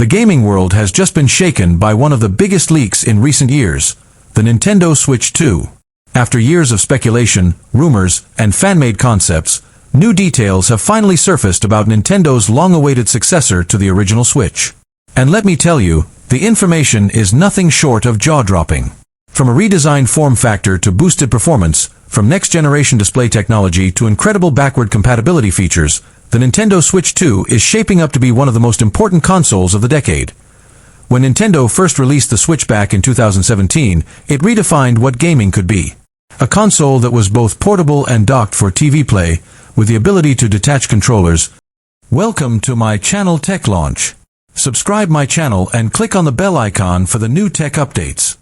The gaming world has just been shaken by one of the biggest leaks in recent years, the Nintendo Switch 2. After years of speculation, rumors, and fan-made concepts, new details have finally surfaced about Nintendo's long-awaited successor to the original Switch. And let me tell you, the information is nothing short of jaw-dropping. From a redesigned form factor to boosted performance, from next-generation display technology to incredible backward compatibility features, the Nintendo Switch 2 is shaping up to be one of the most important consoles of the decade. When Nintendo first released the Switch back in 2017, it redefined what gaming could be. A console that was both portable and docked for TV play, with the ability to detach controllers. Welcome to my channel Tech Launch. Subscribe my channel and click on the bell icon for the new tech updates.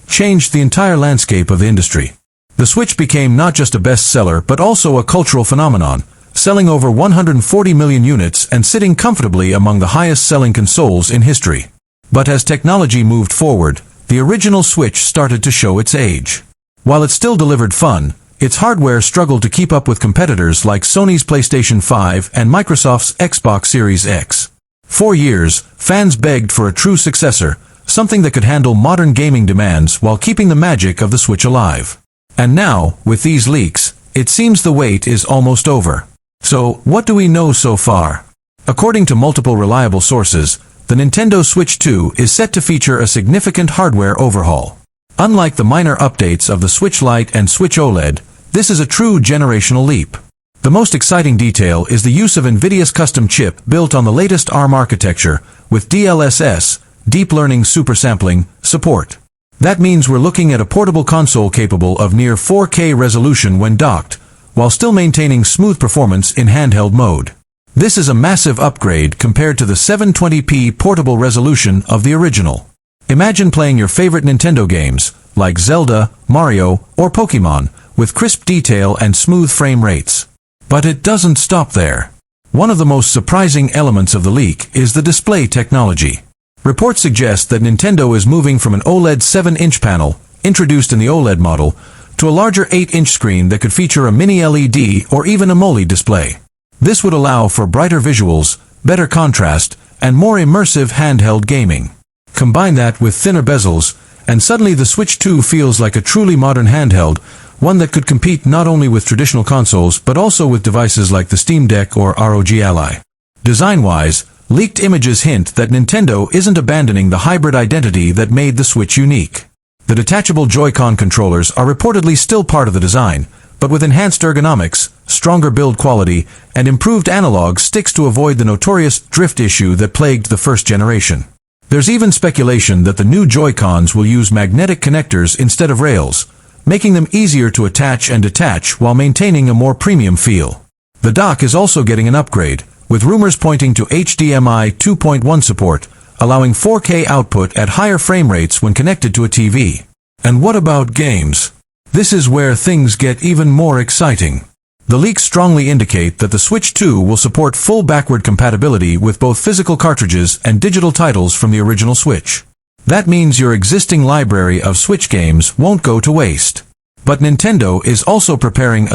Changed the entire landscape of the industry. The Switch became not just a bestseller but also a cultural phenomenon, selling over 140 million units and sitting comfortably among the highest-selling consoles in history. But as technology moved forward, the original Switch started to show its age. While it still delivered fun, its hardware struggled to keep up with competitors like Sony's PlayStation 5 and Microsoft's Xbox Series X. For years, fans begged for a true successor, something that could handle modern gaming demands while keeping the magic of the Switch alive. And now, with these leaks, it seems the wait is almost over. So, what do we know so far? According to multiple reliable sources, the Nintendo Switch 2 is set to feature a significant hardware overhaul. Unlike the minor updates of the Switch Lite and Switch OLED, this is a true generational leap. The most exciting detail is the use of NVIDIA's custom chip built on the latest ARM architecture, with DLSS, Deep Learning Super Sampling, support. That means we're looking at a portable console capable of near 4K resolution when docked, while still maintaining smooth performance in handheld mode. This is a massive upgrade compared to the 720p portable resolution of the original. Imagine playing your favorite Nintendo games, like Zelda, Mario, or Pokémon, with crisp detail and smooth frame rates. But it doesn't stop there. One of the most surprising elements of the leak is the display technology. Reports suggest that Nintendo is moving from an OLED 7-inch panel, introduced in the OLED model, to a larger 8-inch screen that could feature a mini LED or even AMOLED display. This would allow for brighter visuals, better contrast, and more immersive handheld gaming. Combine that with thinner bezels, and suddenly the Switch 2 feels like a truly modern handheld, one that could compete not only with traditional consoles but also with devices like the Steam Deck or ROG Ally. Design-wise, leaked images hint that Nintendo isn't abandoning the hybrid identity that made the Switch unique. The detachable Joy-Con controllers are reportedly still part of the design, but with enhanced ergonomics, stronger build quality, and improved analog sticks to avoid the notorious drift issue that plagued the first generation. There's even speculation that the new Joy-Cons will use magnetic connectors instead of rails, making them easier to attach and detach while maintaining a more premium feel. The dock is also getting an upgrade, with rumors pointing to HDMI 2.1 support, allowing 4K output at higher frame rates when connected to a TV. And what about games? This is where things get even more exciting. The leaks strongly indicate that the Switch 2 will support full backward compatibility with both physical cartridges and digital titles from the original Switch. That means your existing library of Switch games won't go to waste. But Nintendo is also preparing a